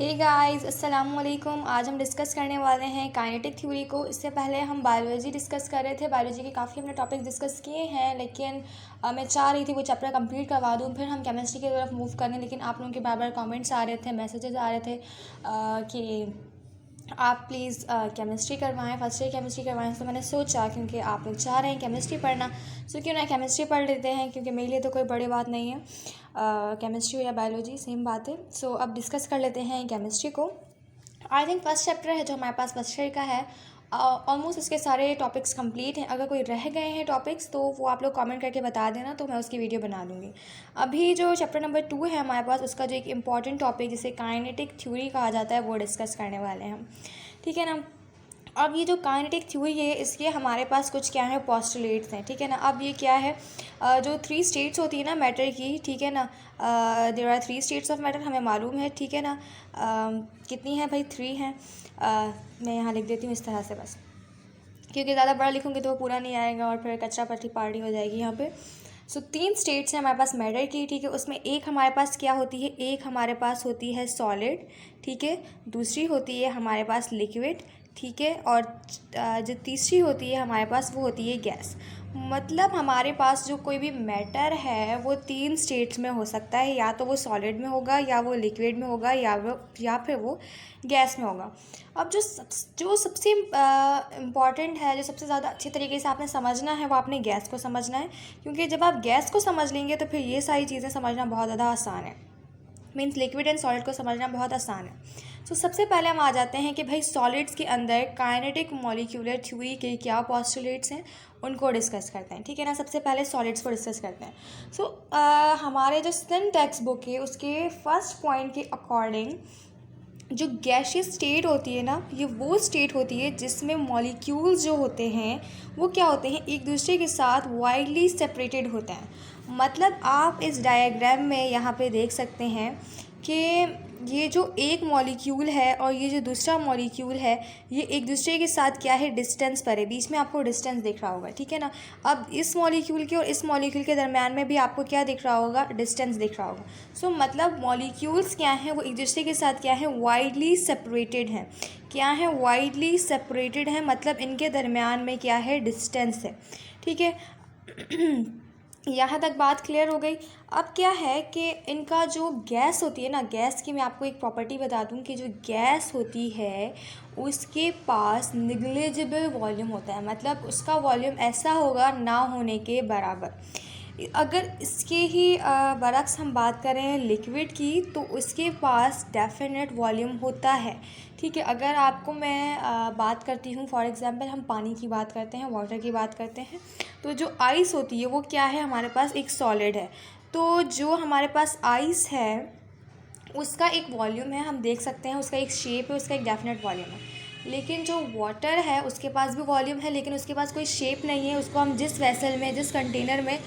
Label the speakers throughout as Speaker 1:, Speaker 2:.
Speaker 1: Hey guys, अस्सलाम वालेकुम। आज हम डिस्कस करने वाले हैं काइनेटिक थ्योरी को। इससे पहले हम बायोलॉजी डिस्कस कर रहे थे। बायोलॉजी के काफ़ी हमने टॉपिक डिस्कस किए हैं, लेकिन मैं चाह रही थी वो चैप्टर कंप्लीट करवा दूँ, फिर हम केमिस्ट्री की तरफ मूव करें। लेकिन आप लोगों के बार बार कमेंट्स आ रहे थे, मैसेजेस आ रहे थे कि आप प्लीज़ केमिस्ट्री करवाएं, फर्स्ट ईयर केमिस्ट्री करवाएं। तो मैंने सोचा क्योंकि आप लोग चाह रहे हैं केमिस्ट्री पढ़ना, सो क्यों ना केमिस्ट्री पढ़ लेते हैं, क्योंकि मेरे लिए तो कोई बड़ी बात नहीं है। केमिस्ट्री या बायोलॉजी सेम बात है। सो अब डिस्कस कर लेते हैं केमिस्ट्री को। आई थिंक फर्स्ट चैप्टर है जो हमारे पास फर्स्ट ईयर का है, ऑलमोस्ट इसके सारे टॉपिक्स कंप्लीट हैं। अगर कोई रह गए हैं टॉपिक्स तो वो आप लोग कमेंट करके बता देना, तो मैं उसकी वीडियो बना दूँगी। अभी जो चैप्टर नंबर 2 है हमारे पास, उसका जो एक इम्पॉर्टेंट टॉपिक जिसे काइनेटिक थ्योरी कहा जाता है वो डिस्कस करने वाले हैं हम, ठीक है ना। अब ये जो काइनेटिक थ्योरी है, इसके हमारे पास कुछ क्या है, पोस्टुलेट्स हैं, ठीक है ना। अब ये क्या है, जो 3 स्टेट्स होती है ना मैटर की, ठीक है ना। There are 3 states of matter, हमें मालूम है, ठीक है ना। कितनी है भाई, 3 हैं। मैं यहाँ लिख देती हूँ इस तरह से बस, क्योंकि ज़्यादा बड़ा लिखूँगी तो वो पूरा नहीं आएगा और फिर कचरा पट्टी पार्टी हो जाएगी यहाँ पे। सो 3 स्टेट्स हैं हमारे पास मैटर की, ठीक है। उसमें एक हमारे पास क्या होती है, एक हमारे पास होती है सॉलिड, ठीक है। दूसरी होती है हमारे पास लिक्विड, ठीक है। और जो तीसरी होती है हमारे पास वो होती है गैस। मतलब हमारे पास जो कोई भी मैटर है वो 3 स्टेट्स में हो सकता है, या तो वो सॉलिड में होगा, या वो लिक्विड में होगा, या फिर वो गैस में होगा। अब जो सबसे इम्पॉर्टेंट है, जो सबसे ज़्यादा अच्छे तरीके से आपने समझना है, वो आपने गैस को समझना है। क्योंकि जब आप गैस को समझ लेंगे तो फिर ये सारी चीज़ें समझना बहुत ज़्यादा आसान है। मीन्स लिक्विड एंड सॉलिड को समझना बहुत आसान है। तो सबसे पहले हम आ जाते हैं कि भाई सॉलिड्स के अंदर काइनेटिक मॉलिक्यूलर थ्योरी के क्या पोस्टुलेट्स हैं, उनको डिस्कस करते हैं, ठीक है ना। सबसे पहले सॉलिड्स को डिस्कस करते हैं। सो हमारे जो स्टैंडर्ड टेक्स्ट बुक है उसके फर्स्ट पॉइंट के अकॉर्डिंग जो गैशियस स्टेट होती है ना, ये वो स्टेट होती है जिसमें मॉलिक्यूल्स जो होते हैं वो क्या होते हैं, एक दूसरे के साथ वाइडली सेपरेटेड होते हैं। मतलब आप इस डायग्राम में यहाँ पे देख सकते हैं कि ये जो एक मॉलिक्यूल है और ये जो दूसरा मॉलिक्यूल है, ये एक दूसरे के साथ क्या है, डिस्टेंस पर है। बीच में आपको डिस्टेंस दिख रहा होगा, ठीक है ना। अब इस मॉलिक्यूल के और इस मॉलिक्यूल के दरम्यान में भी आपको क्या दिख रहा होगा, डिस्टेंस दिख रहा होगा। सो मतलब मॉलिक्यूल्स क्या हैं, वो एक दूसरे के साथ क्या है, वाइडली सेपरेटेड हैं। क्या है, वाइडली सेपरेटेड हैं, मतलब इनके दरम्यान में क्या है, डिस्टेंस है, ठीक है। यहाँ तक बात क्लियर हो गई। अब क्या है कि इनका जो गैस होती है ना, गैस की मैं आपको एक प्रॉपर्टी बता दूं कि जो गैस होती है उसके पास निग्लिजिबल वॉल्यूम होता है। मतलब उसका वॉल्यूम ऐसा होगा ना होने के बराबर। अगर इसके ही बरक्स हम बात करें लिक्विड की, तो उसके पास डेफिनेट वॉल्यूम होता है, ठीक है। अगर आपको मैं बात करती हूँ, फॉर एग्जांपल हम पानी की बात करते हैं, वाटर की बात करते हैं, तो जो आइस होती है वो क्या है, हमारे पास एक सॉलिड है। तो जो हमारे पास आइस है उसका एक वॉल्यूम है, हम देख सकते हैं, उसका एक शेप है, उसका एक डेफिनेट वॉल्यूम है। लेकिन जो वाटर है उसके पास भी वॉल्यूम है, लेकिन उसके पास कोई शेप नहीं है। उसको हम जिस वेसल में, जिस कंटेनर में,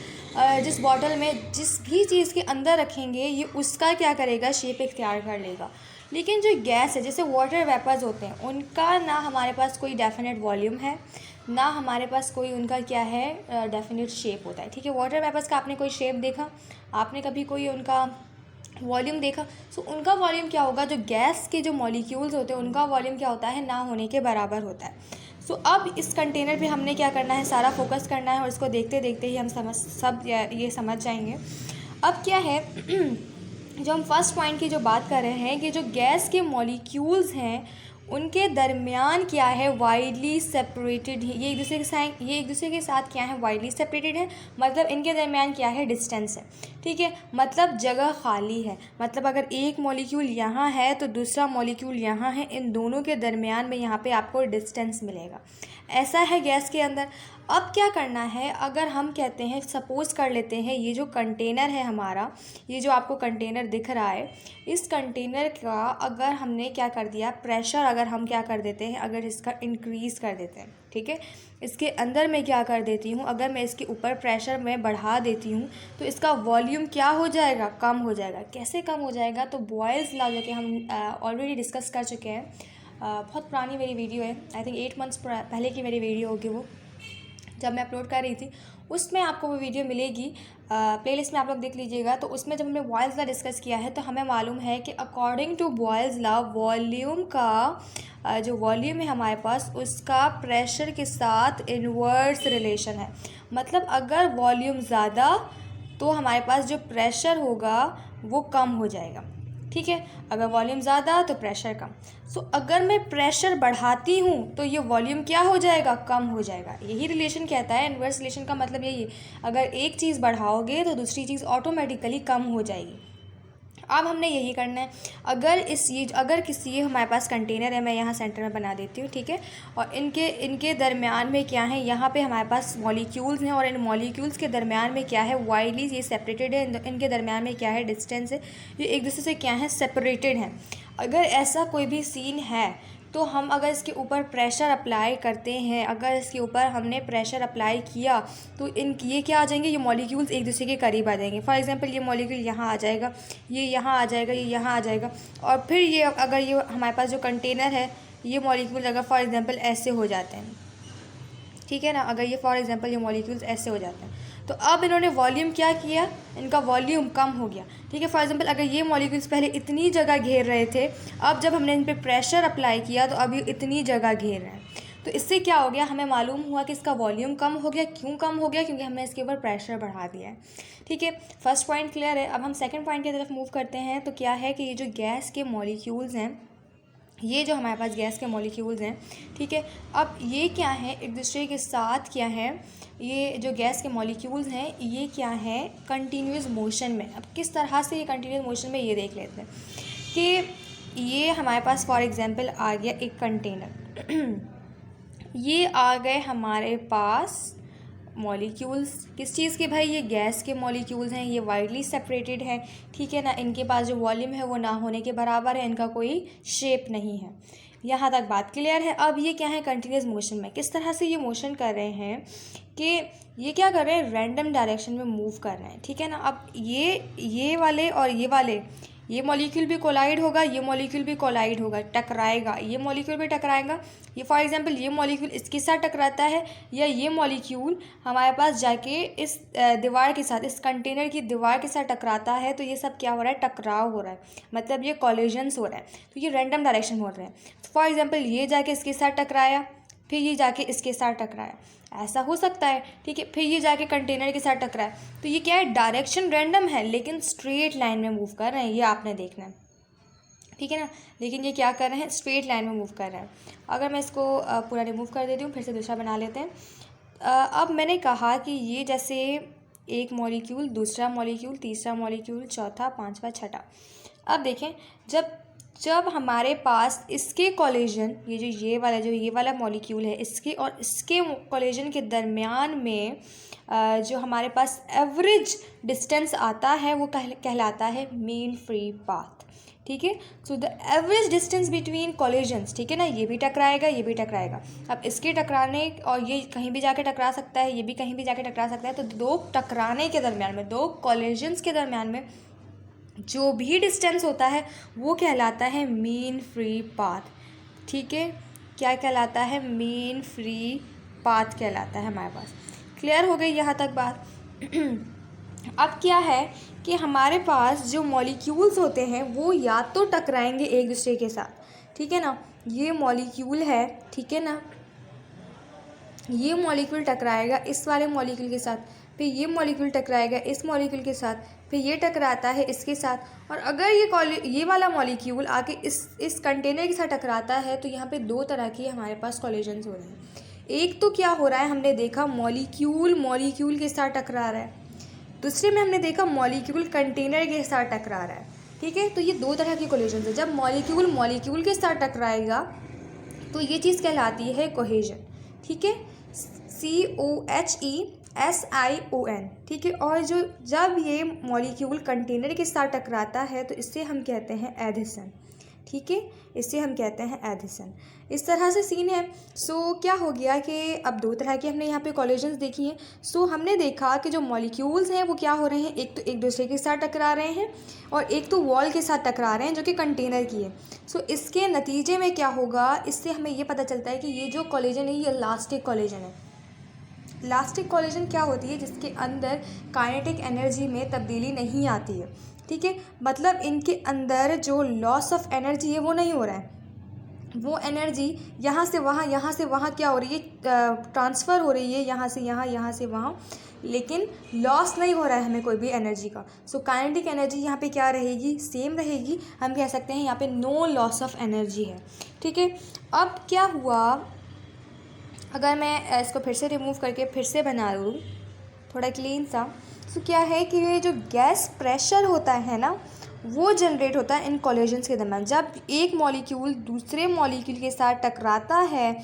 Speaker 1: जिस बॉटल में, जिस भी चीज़ के अंदर रखेंगे, ये उसका क्या करेगा, शेप इख्तियार कर लेगा। लेकिन जो गैस है, जैसे वाटर वेपर्स होते हैं, उनका ना हमारे पास कोई डेफिनेट वॉल्यूम है, ना हमारे पास कोई उनका क्या है, डेफिनेट शेप होता है, ठीक है। वाटर वेपर्स का आपने कोई शेप देखा, आपने कभी कोई उनका वॉल्यूम देखा? सो उनका वॉल्यूम क्या होगा, जो गैस के जो मॉलिक्यूल्स होते हैं उनका वॉल्यूम क्या होता है, ना होने के बराबर होता है। सो अब इस कंटेनर पे हमने क्या करना है, सारा फोकस करना है, और इसको देखते देखते ही हम ये समझ जाएंगे। अब क्या है जो हम फर्स्ट पॉइंट की जो बात कर रहे हैं कि जो गैस के मॉलिक्यूल्स हैं उनके दरमियान क्या है, वाइडली सेपरेटेड है। ये एक दूसरे के साथ क्या है, वाइडली सेपरेटेड है। मतलब इनके दरमियान क्या है, डिस्टेंस है, ठीक है। मतलब जगह खाली है। मतलब अगर एक मॉलिक्यूल यहाँ है तो दूसरा मॉलिक्यूल यहाँ है, इन दोनों के दरमियान में यहाँ पे आपको डिस्टेंस मिलेगा। ऐसा है गैस के अंदर। अब क्या करना है, अगर हम कहते हैं, सपोज़ कर लेते हैं, ये जो कंटेनर है हमारा, ये जो आपको कंटेनर दिख रहा है, इस कंटेनर का अगर हमने क्या कर दिया, प्रेशर अगर हम क्या कर देते हैं, अगर इसका इंक्रीज़ कर देते हैं, ठीक है। इसके अंदर मैं क्या कर देती हूँ, अगर मैं इसके ऊपर प्रेशर में बढ़ा देती हूँ तो इसका वॉल्यूम क्या हो जाएगा, कम हो जाएगा। कैसे कम हो जाएगा, तो बॉयल्स लॉ जो कि हम ऑलरेडी डिस्कस कर चुके हैं, बहुत पुरानी मेरी वीडियो है, आई थिंक 8 मंथ्स पहले की मेरी वीडियो होगी वो, जब मैं अपलोड कर रही थी। उसमें आपको वो वीडियो मिलेगी, प्लेलिस्ट में आप लोग देख लीजिएगा। तो उसमें जब हमने बॉयल्स लॉ डिस्कस किया है तो हमें मालूम है कि according to Boyle's law volume का जो वॉल्यूम है हमारे पास उसका प्रेशर के साथ इन्वर्स रिलेशन है। मतलब अगर वॉल्यूम ज़्यादा तो हमारे पास जो प्रेशर होगा वो कम हो जाएगा, ठीक है। अगर वॉल्यूम ज़्यादा तो प्रेशर कम। सो अगर मैं प्रेशर बढ़ाती हूँ तो ये वॉल्यूम क्या हो जाएगा, कम हो जाएगा। यही रिलेशन कहता है, इन्वर्स रिलेशन का मतलब यही है, अगर एक चीज़ बढ़ाओगे तो दूसरी चीज़ ऑटोमेटिकली कम हो जाएगी। अब हमने यही करना है। अगर किसी ये हमारे पास कंटेनर है, मैं यहाँ सेंटर में बना देती हूँ, ठीक है। और इनके दरमियान में क्या है, यहाँ पे हमारे पास मॉलिक्यूल्स हैं और इन मॉलिक्यूल्स के दरमियान में क्या है, वाइडली ये सेपरेटेड है। इनके दरमियान में क्या है, डिस्टेंस है, ये एक दूसरे से क्या है, सेपरेटेड हैं। अगर ऐसा कोई भी सीन है तो हम अगर इसके ऊपर प्रेशर अप्लाई करते हैं, अगर इसके ऊपर हमने प्रेशर अप्लाई किया तो ये क्या आ जाएंगे, ये मॉलिक्यूल्स एक दूसरे के करीब आ जाएंगे। फॉर एग्जांपल ये मॉलिक्यूल यहाँ आ जाएगा, ये यहाँ आ जाएगा, ये यहाँ आ जाएगा। और फिर ये अगर ये हमारे पास जो कंटेनर है, ये मॉलिक्यूल अगर फॉर एग्जांपल ऐसे हो जाते हैं, ठीक है ना, अगर ये फॉर एग्जांपल ये मॉलिक्यूल्स ऐसे हो जाते हैं तो अब इन्होंने वॉल्यूम क्या किया, इनका वॉल्यूम कम हो गया, ठीक है। फॉर एग्जांपल अगर ये मॉलिक्यूल्स पहले इतनी जगह घेर रहे थे, अब जब हमने इन पे प्रेशर अप्लाई किया तो अब ये इतनी जगह घेर रहे हैं। तो इससे क्या हो गया, हमें मालूम हुआ कि इसका वॉल्यूम कम हो गया। क्यों कम हो गया, क्योंकि हमने इसके ऊपर प्रेशर बढ़ा दिया है, ठीक है। फर्स्ट पॉइंट क्लियर है। अब हम सेकेंड पॉइंट की तरफ मूव करते हैं। तो क्या है कि ये जो गैस के मॉलिक्यूल्स हैं, ये जो हमारे पास गैस के मॉलिक्यूल्स हैं, ठीक है, अब ये क्या है, एक दूसरे के साथ क्या है, ये जो गैस के मॉलिक्यूल्स हैं ये क्या है, कंटिन्यूस मोशन में। अब किस तरह से ये कंटिन्यूस मोशन में, ये देख लेते हैं कि ये हमारे पास फॉर एग्जांपल आ गया एक कंटेनर ये आ गए हमारे पास मॉलिक्यूल्स, किस चीज़ के भाई, ये गैस के मॉलिक्यूल्स हैं, ये वाइडली सेपरेटेड है, ठीक है ना। इनके पास जो वॉल्यूम है वो ना होने के बराबर है, इनका कोई शेप नहीं है। यहाँ तक बात क्लियर है। अब ये क्या है, कंटिन्यूस मोशन में। किस तरह से ये मोशन कर रहे हैं कि ये क्या कर रहे हैं, रैंडम डायरेक्शन में मूव कर रहे हैं, ठीक है ना। अब ये वाले और ये वाले, ये मॉलिक्यूल भी कोलाइड होगा, ये मॉलिक्यूल भी कोलाइड होगा, टकराएगा, ये मॉलिक्यूल भी टकराएगा। ये फॉर एग्जांपल ये मॉलिक्यूल इसके साथ टकराता है, या ये मॉलिक्यूल हमारे पास जाके इस दीवार के साथ, इस कंटेनर की दीवार के साथ टकराता है। तो ये सब क्या हो रहा है, टकराव हो रहा है, मतलब ये कॉलिजन्स हो रहा है। तो ये रैंडम डायरेक्शन हो रहे हैं। फॉर एग्जाम्पल ये जाके इसके साथ टकराया, फिर ये जाके इसके साथ टकराया, ऐसा हो सकता है, ठीक है। फिर ये जाके कंटेनर के साथ टकराया। तो ये क्या है, डायरेक्शन रैंडम है लेकिन स्ट्रेट लाइन में मूव कर रहे हैं, ये आपने देखना है, ठीक है ना। लेकिन ये क्या कर रहे हैं, स्ट्रेट लाइन में मूव कर रहे हैं। अगर मैं इसको पूरा रिमूव कर देती हूँ, फिर से दूसरा बना लेते हैं। अब मैंने कहा कि ये जैसे एक मॉलिक्यूल, दूसरा मॉलिक्यूल, तीसरा मॉलिक्यूल, चौथा, पांचवा, छठा। अब देखें, जब हमारे पास इसके कॉलिजन, ये वाला मॉलिक्यूल है, इसके और इसके कॉलिजन के दरमियान में जो हमारे पास एवरेज डिस्टेंस आता है वो कहलाता है मीन फ्री पाथ, ठीक है। So the average distance between collisions, ठीक है ना, ये भी टकराएगा, ये भी टकराएगा। अब इसके टकराने, और ये कहीं भी जाके टकरा सकता है, ये भी कहीं भी जाके टकरा सकता है। तो दो टकराने के दरमियान में, दो कॉलिजन्स के दरमियान में जो भी डिस्टेंस होता है वो कहलाता है मीन फ्री पाथ, ठीक है। क्या कहलाता है, मीन फ्री पाथ कहलाता है हमारे पास। क्लियर हो गई यहाँ तक बात। अब क्या है कि हमारे पास जो मॉलिक्यूल्स होते हैं वो या तो टकराएंगे एक दूसरे के साथ, ठीक है ना। ये मॉलिक्यूल है, ठीक है ना, ये मॉलिक्यूल टकराएगा इस वाले मॉलिक्यूल के साथ, फिर ये मॉलिक्यूल टकराएगा इस मॉलिक्यूल के साथ, फिर ये टकराता है इसके साथ। और अगर ये वाला मॉलिक्यूल आके इस कंटेनर के साथ टकराता है तो यहाँ पे दो तरह की हमारे पास कॉलिजन्स हो रहे हैं। एक तो क्या हो रहा है, हमने देखा मॉलिक्यूल के साथ टकरा रहा है, दूसरे में हमने देखा मॉलिक्यूल कंटेनर के साथ टकरा रहा है, ठीक है। तो ये दो तरह की कोलिजन है। जब मॉलिक्यूल के साथ टकराएगा तो ये चीज़ कहलाती है कोहेजन, ठीक है, COHESION, ठीक है। और जब ये मॉलिक्यूल कंटेनर के साथ टकराता है तो इससे हम कहते हैं एडिशन, ठीक है, इससे हम कहते हैं एडिशन। इस तरह से सीन है। सो क्या हो गया कि अब दो तरह की हमने यहाँ पे कॉलिजन्स देखी हैं। सो हमने देखा कि जो मॉलिक्यूल्स हैं वो क्या हो रहे हैं, एक तो एक दूसरे के साथ टकरा रहे हैं और एक तो वॉल के साथ टकरा रहे हैं जो कि कंटेनर की है। सो इसके नतीजे में क्या होगा, इससे हमें ये पता चलता है कि ये जो कॉलिजन है ये इलास्टिक कॉलिजन है, इलास्टिक कोलिजन क्या होती है, जिसके अंदर काइनेटिक एनर्जी में तब्दीली नहीं आती है, ठीक है। मतलब इनके अंदर जो लॉस ऑफ एनर्जी है वो नहीं हो रहा है, वो एनर्जी यहाँ से वहाँ क्या हो रही है, ट्रांसफ़र हो रही है, यहाँ से वहाँ, लेकिन लॉस नहीं हो रहा है हमें कोई भी एनर्जी का। सो काइनेटिक एनर्जी यहाँ पे क्या रहेगी, सेम रहेगी। हम कह सकते हैं यहाँ पे नो लॉस ऑफ एनर्जी है, ठीक है। अब क्या हुआ, अगर मैं इसको फिर से रिमूव करके फिर से बना लूँ थोड़ा क्लीन सा, तो क्या है कि ये जो गैस प्रेशर होता है ना, वो जनरेट होता है इन कोलिजन्स के दरम्यान। जब एक मॉलिक्यूल दूसरे मॉलिक्यूल के साथ टकराता है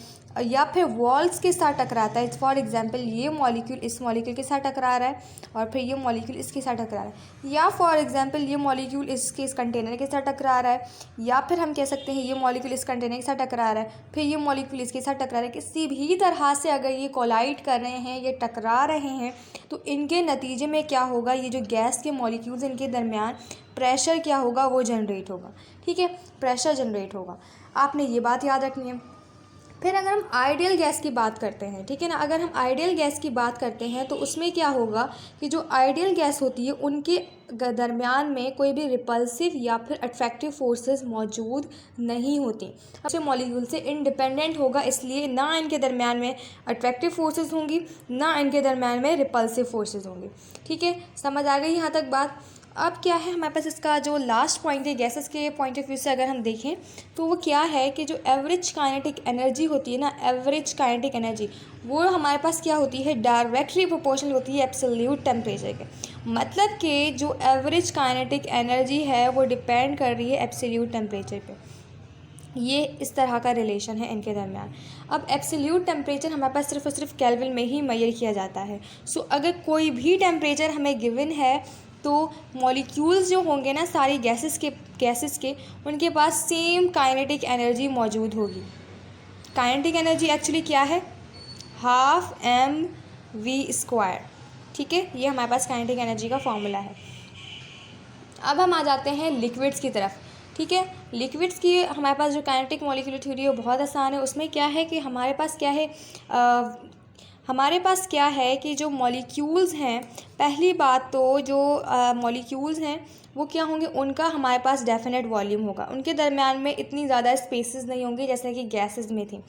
Speaker 1: या फिर वॉल्स के साथ टकराता है, फॉर एग्जांपल ये मॉलिक्यूल इस मॉलिक्यूल के साथ टकरा रहा है और फिर ये मॉलिक्यूल इसके साथ टकरा रहा है, या फॉर एग्जांपल ये मॉलिक्यूल इस कंटेनर के साथ टकरा रहा है, या फिर हम कह सकते हैं ये मॉलिक्यूल इस कंटेनर के साथ टकरा रहा है, फिर ये मॉलिक्यूल इसके साथ टकरा रहा है। किसी भी तरह से अगर ये कोलाइड कर रहे हैं, ये टकरा रहे हैं, तो इनके नतीजे में क्या होगा, ये जो गैस के मॉलिक्यूल्स इनके दरमियान प्रेशर क्या होगा, वो जनरेट होगा, ठीक है, प्रेशर जनरेट होगा। आपने ये बात याद रखनी है। फिर अगर हम आइडियल गैस की बात करते हैं, ठीक है ना, अगर हम आइडियल गैस की बात करते हैं तो उसमें क्या होगा कि जो आइडियल गैस होती है उनके दरमियान में कोई भी रिपल्सिव या फिर अट्रैक्टिव फोर्सेस मौजूद नहीं होती। अच्छे मॉलिक्यूल से इंडिपेंडेंट होगा, इसलिए ना इनके दरमियान में अट्रैक्टिव फोर्सेस होंगी, ना इनके दरमियान में रिपल्सिव फोर्सेस होंगी, ठीक है। समझ आ गई यहाँ तक बात। अब क्या है हमारे पास, इसका जो लास्ट पॉइंट है गैसेस के पॉइंट ऑफ व्यू से अगर हम देखें तो वो क्या है कि जो एवरेज काइनेटिक एनर्जी होती है ना, एवरेज काइनेटिक एनर्जी वो हमारे पास क्या होती है, डायरेक्टली प्रोपोर्शनल होती है एब्सोल्यूट टेम्परेचर के। मतलब कि जो एवरेज काइनेटिक एनर्जी है वो डिपेंड कर रही है एब्सोल्यूट टेम्परेचर पे। ये इस तरह का रिलेशन है इनके दरमियान। अब एब्सोल्यूट टेम्परेचर हमारे पास सिर्फ और सिर्फ केल्विन में ही मेजर किया जाता है। सो अगर कोई भी टेम्परेचर हमें गिवन है तो मॉलिक्यूल्स जो होंगे ना सारी गैसेस के उनके पास सेम काइनेटिक एनर्जी मौजूद होगी। काइनेटिक एनर्जी एक्चुअली क्या है, ½ mv², ठीक है। ये हमारे पास काइनेटिक एनर्जी का फॉर्मूला है। अब हम आ जाते हैं लिक्विड्स की तरफ, ठीक है। लिक्विड्स की हमारे पास जो काइनेटिक मॉलिक्यूलर थ्योरी है वो बहुत आसान है। उसमें क्या है कि हमारे पास क्या है कि जो मॉलिक्यूल्स हैं, पहली बात तो जो मॉलिक्यूल्स हैं वो क्या होंगे, उनका हमारे पास डेफिनेट वॉल्यूम होगा। उनके दरमियान में इतनी ज़्यादा स्पेसेस नहीं होंगी जैसे कि गैसेस में थी,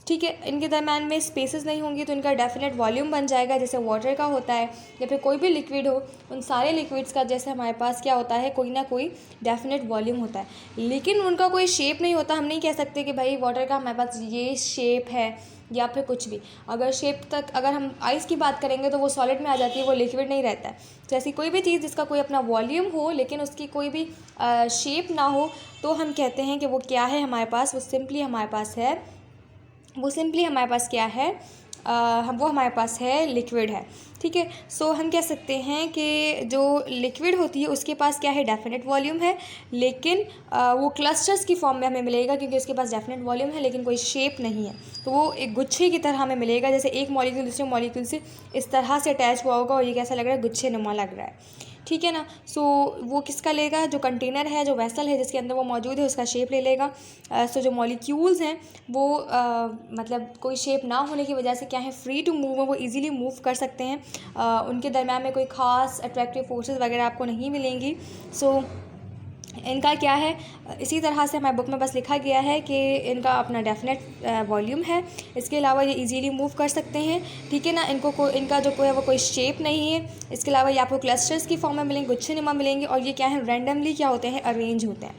Speaker 1: ठीक है। इनके दरमियान में स्पेसेस नहीं होंगी तो इनका डेफिनेट वॉल्यूम बन जाएगा, जैसे वाटर का होता है या फिर कोई भी लिक्विड हो, उन सारे लिक्विड्स का जैसे हमारे पास क्या होता है, कोई ना कोई डेफिनेट वॉल्यूम होता है, लेकिन उनका कोई शेप नहीं होता। हम नहीं कह सकते कि भाई वाटर का हमारे पास ये शेप है या फिर कुछ भी। अगर हम आइस की बात करेंगे तो वो सॉलिड में आ जाती है, वो लिक्विड नहीं रहता है। तो ऐसी कोई भी चीज़ जिसका कोई अपना वॉल्यूम हो लेकिन उसकी कोई भी शेप ना हो, तो हम कहते हैं कि वो क्या है हमारे पास, वो सिंपली हमारे पास है लिक्विड है, ठीक है। सो हम कह सकते हैं कि जो लिक्विड होती है उसके पास क्या है, डेफिनेट वॉल्यूम है, लेकिन वो क्लस्टर्स की फॉर्म में हमें मिलेगा क्योंकि उसके पास डेफिनेट वॉल्यूम है लेकिन कोई शेप नहीं है। तो वो एक गुच्छे की तरह हमें मिलेगा, जैसे एक मॉलिक्यूल दूसरे मॉलिक्यूल से इस तरह से अटैच हुआ होगा और ये कैसा लग रहा है, गुच्छे नुमा लग रहा है, ठीक है ना। सो वो किसका लेगा, जो कंटेनर है, जो वेसल है जिसके अंदर वो मौजूद है उसका शेप ले लेगा। सो जो मॉलिक्यूल्स हैं वो मतलब कोई शेप ना होने की वजह से क्या है, फ्री टू मूव है, वो इजीली मूव कर सकते हैं। उनके दरम्यान में कोई ख़ास अट्रैक्टिव फोर्सेस वगैरह आपको नहीं मिलेंगी। सो इनका क्या है, इसी तरह से हमारे बुक में बस लिखा गया है कि इनका अपना डेफिनेट वॉल्यूम है, इसके अलावा ये इजीली मूव कर सकते हैं, ठीक है ना। इनका जो कोई है वो कोई शेप नहीं है। इसके अलावा ये आपको क्लस्टर्स की फॉर्म में मिलेंगे, गुच्छे नुमा मिलेंगे, और ये क्या है, रैंडमली क्या होते हैं, अरेंज होते हैं,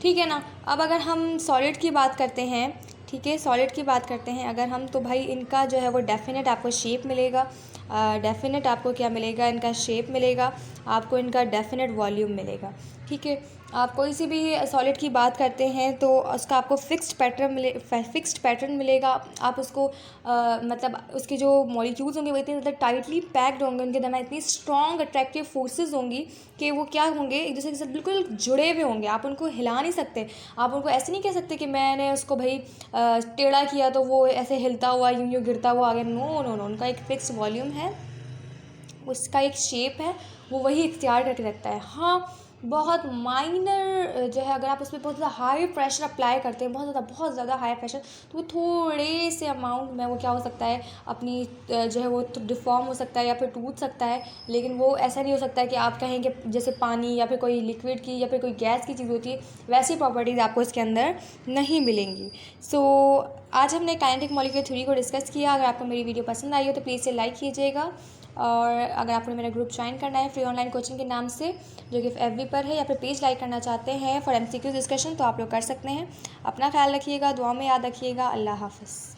Speaker 1: ठीक है ना। अब अगर हम सॉलिड की बात करते हैं, ठीक है, सॉलिड की बात करते हैं अगर हम, तो भाई इनका जो है वो डेफिनेट आपको शेप मिलेगा, डेफिनेट आपको क्या मिलेगा, इनका शेप मिलेगा, आपको इनका डेफिनेट वॉल्यूम मिलेगा, ठीक है। आप कोई सी भी सॉलिड की बात करते हैं तो उसका आपको फिक्स्ड पैटर्न मिलेगा। आप उसको मतलब उसके जो मॉलिक्यूल्स होंगे वो इतने ज़्यादा टाइटली पैक्ड होंगे, उनके दरमियान इतनी स्ट्रॉन्ग अट्रैक्टिव फोर्सेस होंगी कि वो क्या होंगे, एक दूसरे के साथ बिल्कुल जुड़े हुए होंगे। आप उनको हिला नहीं सकते, आप उनको ऐसे नहीं कह सकते कि मैंने उसको भाई टेढ़ा किया तो वो ऐसे हिलता हुआ यूँ गिरता हुआ आ गया। नो, उनका एक फिक्स वॉल्यूम है, उसका एक शेप है, वो वही इख्तियार करके रखता है। हाँ, बहुत माइनर जो है, अगर आप उसमें बहुत ज़्यादा हाई प्रेशर अप्लाई करते हैं, बहुत ज़्यादा हाई प्रेशर, तो वो थोड़े से अमाउंट में वो क्या हो सकता है, अपनी जो है वो डिफ़ॉर्म हो सकता है या फिर टूट सकता है। लेकिन वो ऐसा नहीं हो सकता है कि आप कहें कि जैसे पानी या फिर कोई लिक्विड की या फिर कोई गैस की चीज़ होती है, वैसी प्रॉपर्टीज़ आपको इसके अंदर नहीं मिलेंगी। सो आज हमने काइनेटिक मॉलिक्यूलर थ्योरी को डिस्कस किया। अगर आपको मेरी वीडियो पसंद आई हो तो प्लीज़ इसे लाइक कीजिएगा, और अगर आपने मेरा ग्रुप ज्वाइन करना है फ्री ऑनलाइन कोचिंग के नाम से, जो कि FB पर है, या फिर पेज लाइक करना चाहते हैं फॉर MCQ डिस्कशन, तो आप लोग कर सकते हैं। अपना ख्याल रखिएगा, दुआ में याद रखिएगा। अल्लाह हाफ़िज़।